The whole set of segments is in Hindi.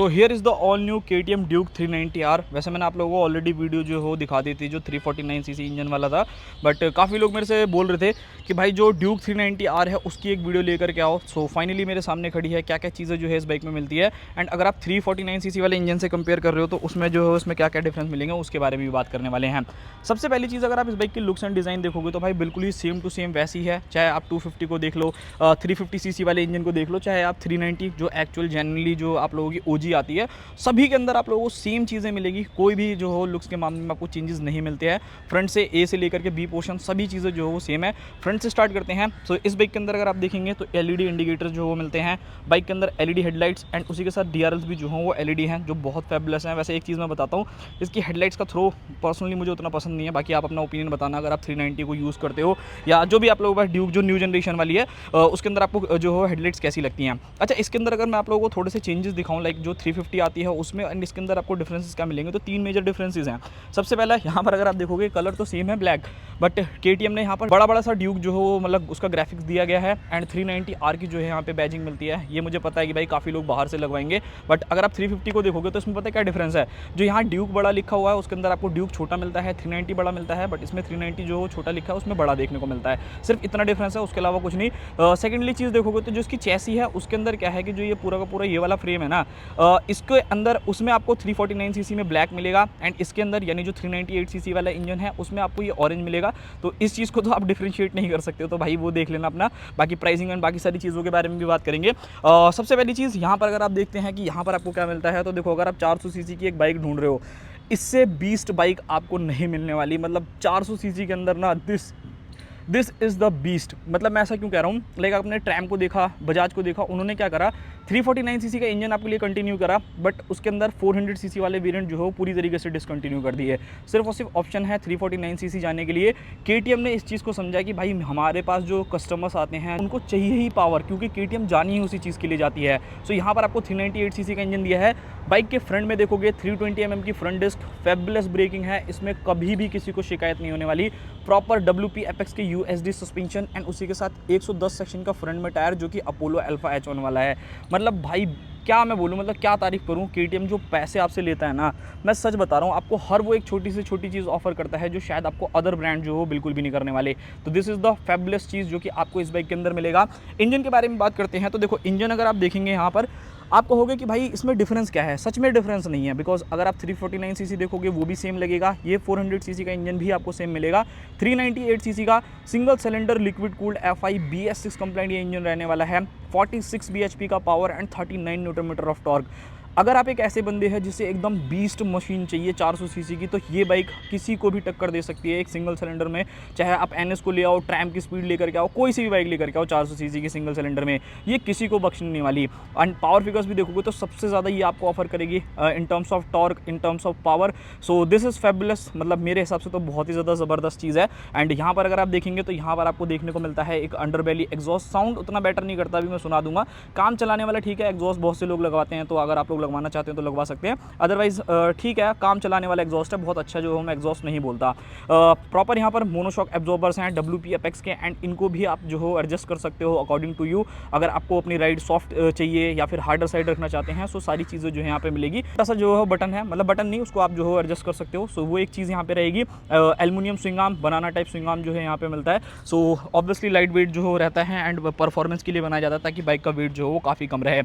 तो here is the all new KTM Duke 390R। वैसे मैंने आप लोगों को ऑलरेडी वीडियो जो हो दिखा दी थी जो 349 सीसी इंजन वाला था, बट काफ़ी लोग मेरे से बोल रहे थे कि भाई जो ड्यूक 390R है उसकी एक वीडियो लेकर के आओ। सो फाइनली मेरे सामने खड़ी है क्या क्या चीज़ें जो है इस बाइक में मिलती है, एंड अगर आप 349 सीसी वाले इंजन से कंपेयर कर रहे हो तो उसमें जो है उसमें क्या क्या डिफरेंस मिलेंगे उसके बारे में भी बात करने वाले हैं। सबसे पहली चीज़, अगर आप इस बाइक की लुक्स एंड डिज़ाइन देखोगे तो भाई बिल्कुल ही सेम टू सेम वैसी है, चाहे आप 250 को देख लो, 350 सीसी वाले इंजन को देख लो, चाहे आप 390 जो एक्चुअल जनरली जो आप लोगों की OG आती है, सभी के अंदर आप लोगों को सेम चीज़ें मिलेगी। कोई भी जो हो लुक्स के मामले में आपको चेंजेस नहीं मिलते हैं। फ्रंट से ए से लेकर के बी पोर्शन सभी चीज़ें जो हो वो सेम है। फ्रंट से स्टार्ट करते हैं। सो इस बाइक के अंदर अगर आप देखेंगे तो LED इंडिकेटर जो वो मिलते हैं, बाइक के अंदर LED हेडलाइट्स, एंड उसी के साथ DRLs भी जो हो वो LED हैं जो बहुत फैबुलस हैं। वैसे एक चीज़ मैं बताता हूँ, इसकी हेडलाइट्स का थ्रो पर्सनली मुझे उतना पसंद नहीं है, बाकी आप अपना ओपिनियन बताना अगर आप 390 को यूज़ करते हो या जो भी आप लोगों के पास ड्यूक जो न्यू जनरेशन वाली है उसके अंदर आपको जो हो हेडलाइट्स कैसी लगती हैं। अच्छा, इसके अंदर अगर मैं आप लोगों को थोड़े से चेंजेस दिखाऊँ, लाइक जो 350 आती है उसमें एंड इसके अंदर आपको डिफरेंसेस क्या मिलेंगे, तो 3 मेजर डिफरेंसेस हैं। सबसे पहला यहाँ पर अगर आप देखोगे कलर तो सेम है ब्लैक, बट KTM ने यहाँ पर बड़ा बड़ा सा ड्यूक जो हो मतलब उसका ग्राफिक्स दिया गया है, एंड 390R की जो है यहाँ पे बैजिंग मिलती है। ये मुझे पता है कि भाई काफ़ी लोग बाहर से लगवाएंगे, बट अगर आप 350 को देखोगे तो इसमें पता है क्या डिफरेंस है। जो यहाँ ड्यूक बड़ा लिखा हुआ है उसके अंदर आपको ड्यूक छोटा मिलता है, 390 बड़ा मिलता है, बट इसमें 390 जो छोटा लिखा है उसमें बड़ा देखने को मिलता है। सिर्फ इतना डिफरेंस है, उसके अलावा कुछ नहीं। सेकेंडली चीज़ देखोगे तो जो इसकी चैसी है उसके अंदर क्या है कि जो ये पूरा का पूरा ये वाला फ्रेम है ना, इसके अंदर उसमें आपको 349 सीसी में ब्लैक मिलेगा, एंड इसके अंदर यानी जो 398 सीसी वाला इंजन है उसमें आपको ये ऑरेंज मिलेगा। तो इस चीज़ को तो आप डिफ्रेंशिएट नहीं कर सकते हो, तो भाई वो देख लेना अपना। बाकी प्राइसिंग एंड बाकी सारी चीज़ों के बारे में भी बात करेंगे। सबसे पहली चीज़ यहाँ पर अगर आप देखते हैं कि यहाँ पर आपको क्या मिलता है, तो देखो अगर आप 400 सीसी की एक बाइक ढूंढ रहे हो, इससे बीस्ट बाइक आपको नहीं मिलने वाली। मतलब 400 सीसी के अंदर ना दिस इज़ द बीस्ट। मतलब मैं ऐसा क्यों कह रहा हूँ, लाइक आपने ट्रैम को देखा, बजाज को देखा, उन्होंने क्या करा, 349 सीसी का इंजन आपके लिए कंटिन्यू करा, बट उसके अंदर 400 सीसी वाले वेरिएंट जो है पूरी तरीके से डिसकंटिन्यू कर दिए। सिर्फ और सिर्फ ऑप्शन है 349 सीसी जाने के लिए। KTM ने इस चीज़ को समझा कि भाई हमारे पास जो कस्टमर्स आते हैं उनको चाहिए ही पावर, क्योंकि KTM जानी ही उसी चीज़ के लिए जाती है। सो यहाँ पर आपको 398 सीसी का इंजन दिया है। बाइक के फ्रंट में देखोगे 320 mm की फ्रंट डिस्क, फैबुलस ब्रेकिंग है, इसमें कभी भी किसी को शिकायत नहीं होने वाली। प्रॉपर WP एपेक्स के USD सस्पेंशन, एंड उसी के साथ 110 सेक्शन का फ्रंट में टायर जो कि अपोलो अल्फा H1 वाला है। मतलब भाई क्या मैं बोलूँ, मतलब क्या तारीफ़ करूँ। KTM जो पैसे आपसे लेता है ना, मैं सच बता रहा हूँ आपको, हर वो एक छोटी से छोटी चीज़ ऑफर करता है जो शायद आपको अदर ब्रांड जो हो बिल्कुल भी नहीं करने वाले। तो दिस इज़ द फैबुलस चीज़ जो कि आपको इस बाइक के अंदर मिलेगा। इंजन के बारे में बात करते हैं तो देखो, इंजन अगर आप देखेंगे यहाँ पर आप कहोगे कि भाई इसमें डिफरेंस क्या है। सच में डिफरेंस नहीं है, बिकॉज अगर आप 349 सीसी देखोगे वो भी सेम लगेगा, ये 400 सीसी का इंजन भी आपको सेम मिलेगा। 398 सीसी का single cylinder liquid cooled FI BS6 complaint ये इंजन रहने वाला है। 46 bhp का power and 39 Newton metre of torque. अगर आप एक ऐसे बंदे हैं जिसे एकदम बीस्ट मशीन चाहिए 400 सीसी की, तो ये बाइक किसी को भी टक्कर दे सकती है एक सिंगल सिलेंडर में। चाहे आप NS को ले आओ, ट्रैम की स्पीड लेकर के आओ, कोई सी भी बाइक लेकर के आओ 400 सीसी की सिंगल सिलेंडर में, ये किसी को बख्शने नहीं वाली। एंड पावर फिगर्स भी देखोगे तो सबसे ज़्यादा ये आपको ऑफर करेगी in terms of torque, in terms of power. So this is fabulous. मतलब मेरे हिसाब से तो बहुत ही ज़्यादा ज़बरदस्त चीज़ है। एंड यहाँ पर अगर आप देखेंगे तो यहाँ पर आपको देखने को मिलता है एक अंडरबेली एग्जॉस्ट। साउंड उतना बेटर नहीं करता, अभी मैं सुना दूंगा। काम चलाने वाला ठीक है, एग्जॉस्ट बहुत से लोग लगवाते हैं, तो अगर आप लोग लगवाना चाहते हैं तो लगवा सकते हैं। अदरवाइज ठीक है, काम चलाने वाला एग्जॉस्ट है, बहुत अच्छा जो मैं एग्जॉस्ट नहीं बोलता। प्रॉपर यहाँ पर मोनोशॉक एब्जॉर्बर्स हैं WP एपेक्स के, एंड इनको भी आप जो हो एडजस्ट कर सकते हो अकॉर्डिंग टू यू। अगर आपको अपनी राइड सॉफ्ट चाहिए या फिर हार्डर साइड रखना चाहते हैं, सो सारी चीज़ें जो है यहाँ पे मिलेगी। ऐसा जो है बटन है, मतलब बटन नहीं, उसको आप जो हो एडजस्ट कर सकते हो। सो वो एक चीज़ यहाँ पे रहेगी। एल्युमिनियम स्विंग आर्म, बनाना टाइप स्विंग आर्म जो है यहाँ पे मिलता है। सो ऑब्वियसली लाइट वेट जो हो रहता है, एंड परफॉर्मेंस के लिए बनाया जाता है ताकि बाइक का वेट जो हो वो काफ़ी कम रहे।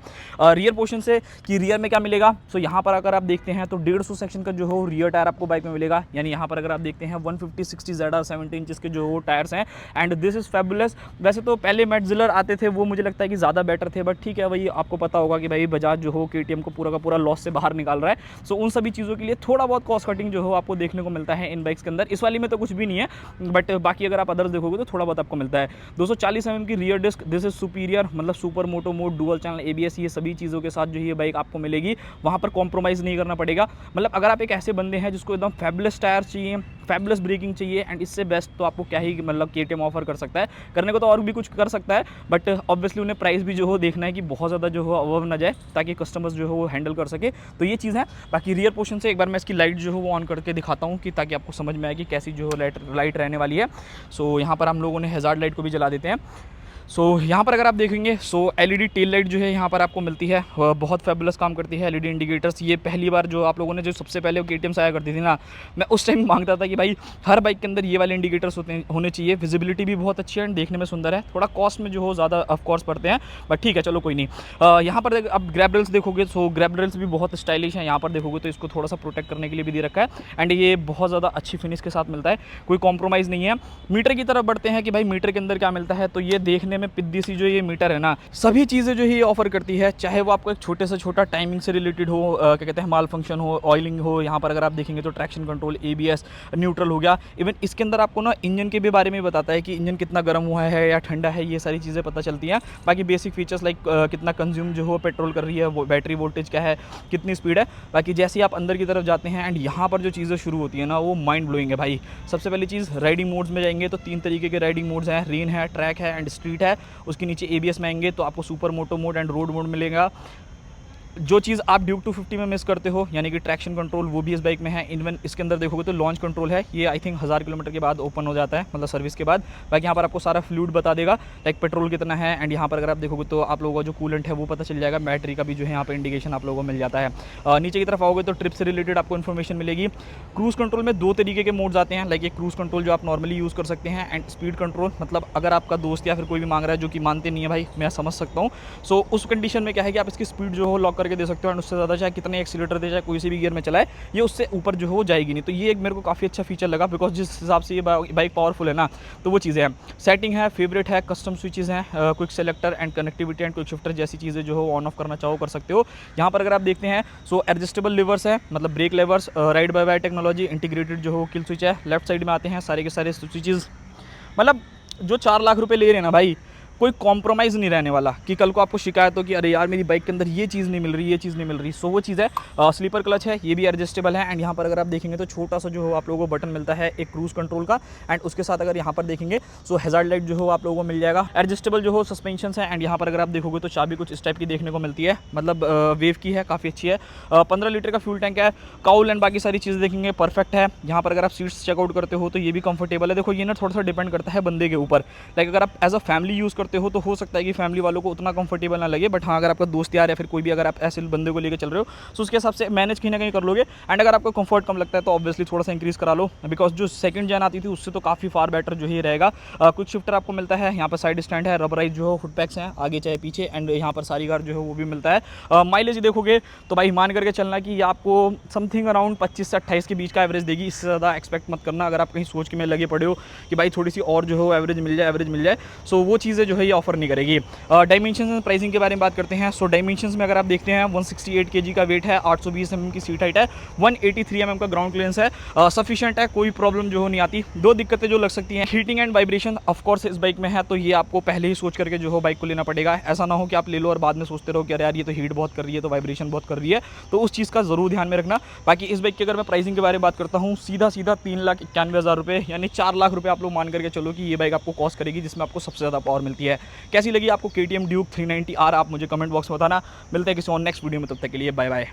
रियर पोर्शन से कि रियर में क्या मिलेगा, सो यहाँ पर अगर आप देखते हैं तो 150 सेक्शन का जो हो रियर टायर आपको बाइक में मिलेगा। यानी यहाँ पर अगर आप देखते हैं 150/60 ZR 70 इंचेस के जो टायर्स हैं, एंड दिस इज़ फैबुलस। वैसे तो पहले मैटजिलर आते थे, वो मुझे लगता है कि ज़्यादा बेटर थे, बट ठीक है, वही आपको पता होगा कि भाई बजाज जो हो KTM को पूरा का पूरा लॉस से बाहर निकाल रहा है। सो उन सभी चीज़ों के लिए थोड़ा बहुत कॉस्ट कटिंग जो हो आपको देखने को मिलता है इन बाइक्स के अंदर। इस वाली में तो कुछ भी नहीं है, बट बाकी अगर आप अदर्स देखोगे तो थोड़ा बहुत आपको मिलता है। 240 mm की rear disc, this is superior, मतलब super moto mode, dual channel ABS, ये सभी चीज़ों के साथ जो ये बाइक आपको मिलेगी। वहाँ पर कॉम्प्रोमाइज़ नहीं करना पड़ेगा। मतलब अगर आप एक ऐसे बंदे हैं जिसको एकदम फैबुलस टायर चाहिए, फैबुलस ब्रेकिंग चाहिए, एंड इससे बेस्ट तो आपको क्या ही मतलब KTM ऑफर कर सकता है। करने को तो और भी कुछ कर सकता है, बट ऑब्वियसली उन्हें प्राइस भी जो हो देखना है कि बहुत ज़्यादा जो हो अबव ना जाए, ताकि कस्टमर्स जो हो वो हैंडल कर सके। तो ये चीज़ है। बाकी रियर पोर्शन से एक बार मैं इसकी लाइट जो हो वो ऑन करके दिखाता हूँ, कि ताकि आपको समझ में आए कि कैसी जो हो लाइट रहने वाली है। सो यहाँ पर हम लोगों ने हैज़ार्ड लाइट को भी जला देते हैं। सो यहाँ पर अगर आप देखेंगे सो एलईडी टेल लाइट जो है यहाँ पर आपको मिलती है, वह बहुत फेबुलस काम करती है। एलईडी इंडिकेटर्स, ये पहली बार जो आप लोगों ने जो सबसे पहले KTM आया करती थी ना, मैं उस टाइम मांगता था कि भाई हर बाइक के अंदर ये वाले इंडिकेटर्स होने चाहिए। विजिबिलिटी भी बहुत अच्छी है एंड देखने में सुंदर है। थोड़ा कॉस्ट में जो हो ज़्यादा ऑफकोर्स पड़ते हैं, बट ठीक है चलो कोई नहीं। यहाँ पर अब ग्रैब रेल्स देखोगे, सो ग्रैब रेल्स भी बहुत स्टाइलिश है। यहाँ पर देखोगे तो इसको थोड़ा सा प्रोटेक्ट करने के लिए भी दे रखा है एंड ये बहुत ज़्यादा अच्छी फिनिश के साथ मिलता है, कोई कॉम्प्रोमाइज़ नहीं है। मीटर की तरफ बढ़ते हैं कि भाई मीटर के अंदर क्या मिलता है, तो ये देखने में पिद्दी सी जो ये मीटर है ना, सभी चीज़ें जो ये ऑफर करती है, चाहे वो आपको एक छोटे से छोटा टाइमिंग से रिलेटेड हो, क्या कहते हैं माल फंक्शन हो, ऑयलिंग हो। यहाँ पर अगर आप देखेंगे तो ट्रैक्शन कंट्रोल, ABS, न्यूट्रल हो गया। इवन इसके अंदर आपको ना इंजन के भी बारे में बताता है कि इंजन कितना गर्म हुआ है या ठंडा है, ये सारी चीज़ें पता चलती हैं। बाकी बेसिक फीचर्स लाइक कितना कंज्यूम जो हो पेट्रोल कर रही है, वो बैटरी वोल्टेज क्या है, कितनी स्पीड है। बाकी जैसे ही आप अंदर की तरफ जाते हैं एंड यहाँ पर जो चीज़ें शुरू होती है ना, वो माइंड ब्लोइंग है भाई। सबसे पहली चीज़, राइडिंग मोड्स में जाएंगे तो 3 तरीके के राइडिंग मोड्स हैं, रेन है, ट्रैक है एंड स्ट्रीट है। उसके नीचे ABS में आएंगे तो आपको super moto mode and road mode मिलेगा। जो चीज़ आप ड्यूक 250 में मिस करते हो, यानी कि ट्रैक्शन कंट्रोल, वो भी इस बाइक में है। इवन इसके अंदर देखोगे तो लॉन्च कंट्रोल है, ये आई थिंक 1000 किलोमीटर के बाद ओपन हो जाता है, मतलब सर्विस के बाद। बाकी यहाँ पर आपको सारा फ्लूइड बता देगा, लाइक पेट्रोल कितना है एंड यहाँ पर अगर आप देखोगे तो आप लोगों का जो कूलेंट है वो पता चल जाएगा। बैटरी का भी जो है यहाँ पर इंडिकेशन आप लोगों को मिल जाता है। नीचे की तरफ आओगे तो ट्रिप से रिलेटेड आपको इन्फॉर्मेशन मिलेगी। क्रूज़ कंट्रोल में 2 तरीके के मोड्स आते हैं, लाइक एक क्रूज़ कंट्रोल जो आप नॉर्मली यूज़ कर सकते हैं एंड स्पीड कंट्रोल, मतलब अगर आपका दोस्त या फिर कोई भी मांग रहा है, जो कि मानते नहीं है भाई, मैं समझ सकता हूँ। सो उस कंडीशन में क्या है कि आप इसकी स्पीड जो हो लॉक करके दे सकते हो एंड उससे ज़्यादा चाहे कितने एक्सीलेटर दे, चाहे कोई से भी गियर में चलाए, ये उससे ऊपर जो हो जाएगी नहीं। तो ये एक मेरे को काफ़ी अच्छा फीचर लगा, बिकॉज जिस हिसाब से ये बाइक पावरफुल है ना, तो वो चीज़ें हैं। सेटिंग है, फेवरेट है, कस्टम स्विचेस हैं, quick selector and connectivity and quick shifter जैसी चीज़ें जो हो ऑन ऑफ करना चाहो कर सकते हो। यहाँ पर अगर आप देखते हैं सो एडजस्टेबल लिवर्स है, मतलब brake levers, ride by wire technology, integrated जो हो किल स्विच है। लेफ्ट साइड में आते हैं सारे के सारे स्विचेस, मतलब जो 4 लाख रुपए ले रहे हैं ना भाई, कोई कॉम्प्रोमाइज़ नहीं रहने वाला कि कल को आपको शिकायत हो कि अरे यार मेरी बाइक के अंदर ये चीज़ नहीं मिल रही, ये चीज़ नहीं मिल रही। सो वो चीज़ है। स्लीपर क्लच है, ये भी एडजस्टेबल है एंड यहाँ पर अगर आप देखेंगे तो छोटा सा जो हो आप लोगों को बटन मिलता है एक क्रूज़ कंट्रोल का एंड उसके साथ अगर यहाँ पर देखेंगे सो हैजार्ड लाइट जो हो आप लोगों को मिल जाएगा। एडजस्टेबल जो हो सस्पेंशन है एंड यहाँ पर अगर आप देखोगे तो चाबी कुछ इस टाइप की देखने को मिलती है, मतलब वेव की है, काफ़ी अच्छी है। 15 लीटर का फ्यूल टैंक है। काउल एंड बाकी सारी चीज़ें देखेंगे परफेक्ट है। यहाँ पर अगर आप सीट्स चेकआउट करते हो तो ये भी कंफर्टेबल है। देखो ये ना थोड़ा सा डिपेंड करता है बंदे के ऊपर, लाइक अगर आप एज अ फैमिली यूज़ करते हो तो हो सकता है कि फैमिली वालों को उतना कंफर्टेबल ना लगे, बट हाँ अगर आपका दोस्त यार या फिर कोई भी अगर आप ऐसे बंदे को लेकर चल रहे हो तो उसके हिसाब से मैनेज कहीं ना कहीं कर लोगे। एंड अगर आपको कंफर्ट कम लगता है तो ऑब्वियसली थोड़ा सा इंक्रीज करा लो, बिकॉज जो सेकंड जन आती थी उससे तो काफ़ी फार बेटर जो ही रहेगा। क्विक शिफ्टर आपको मिलता है, यहाँ पर साइड स्टैंड है, रबराइज जो हो फुट पैक्स हैं आगे चाहे पीछे एंड यहाँ पर सारी कार जो है वो भी मिलता है। माइलेज देखोगे तो भाई मान करके चलना कि आपको समथिंग अराउंड 25 से 28 के बीच का एवरेज देगी, इससे ज़्यादा एक्सपेक्ट मत करना। अगर आप कहीं सोच के में लगे पड़े हो कि भाई थोड़ी सी और जो हो एवरेज मिल जाए, सो वो चीज़ें जो है ये ऑफर नहीं करेगी। डायमेंशन एंड प्राइसिंग के बारे में बात करते हैं। सो डायमेंशंस में अगर आप देखते हैं 168 kg का वेट है, 820 mm की सीट हाइट है, 183 mm का ग्राउंड क्लियरेंस है, सफिशिएंट है, कोई प्रॉब्लम जो हो नहीं आती। 2 दिक्कतें जो लग सकती हैं, heating and vibration of course इस बाइक में है, तो ये आपको पहले ही सोच करके जो हो बाइक को लेना पड़ेगा। ऐसा ना हो कि आप ले लो और बाद में सोचते रहो कि अरे यार ये तो हीट बहुत कर रही है, तो वाइब्रेशन बहुत कर रही है, तो उस चीज़ का जरूर ध्यान में रखना। बाकी इस बाइक की अगर मैं प्राइसिंग के बारे में बात करता हूँ, सीधा 3,91,000 रुपये यानी 4 लाख रुपये आप लोग मान करके चलो कि ये बाइक आपको कॉस्ट करेगी, जिसमें आपको सबसे ज़्यादा पावर मिलती है। कैसी लगी आपको KTM ड्यूक 390R, आप मुझे कमेंट बॉक्स में बताना। मिलते हैं किसी और नेक्स्ट वीडियो में, तब तक के लिए बाय बाय।